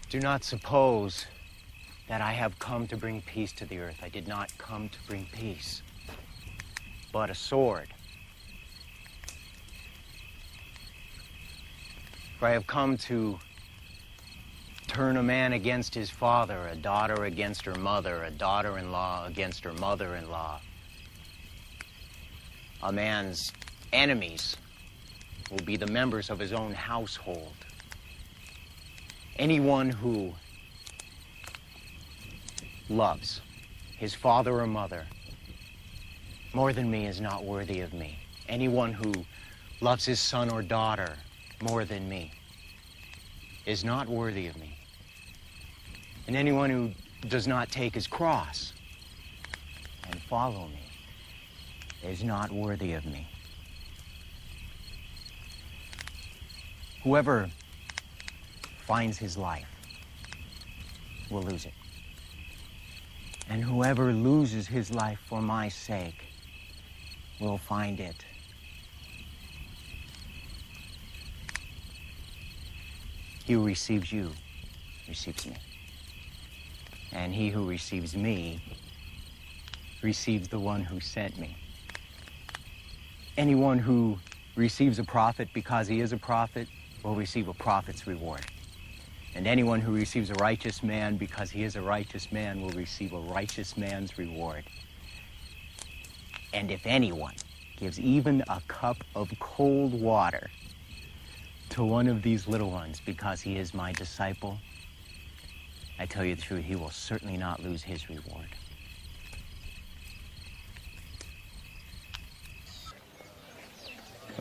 Do not suppose that I have come to bring peace to the earth. I did not come to bring peace, but a sword. For I have come to turn a man against his father, a daughter against her mother, a daughter-in-law against her mother-in-law. A man's enemies will be the members of his own household. Anyone who loves his father or mother more than me is not worthy of me. Anyone who loves his son or daughter more than me is not worthy of me. And anyone who does not take his cross and follow me is not worthy of me. Whoever finds his life will lose it. And whoever loses his life for my sake will find it. He who receives you receives me. And he who receives me receives the one who sent me. Anyone who receives a prophet because he is a prophet will receive a prophet's reward. And anyone who receives a righteous man because he is a righteous man will receive a righteous man's reward. And if anyone gives even a cup of cold water to one of these little ones because he is my disciple, I tell you the truth, he will certainly not lose his reward.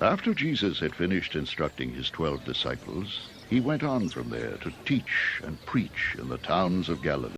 After Jesus had finished instructing his 12 disciples, he went on from there to teach and preach in the towns of Galilee.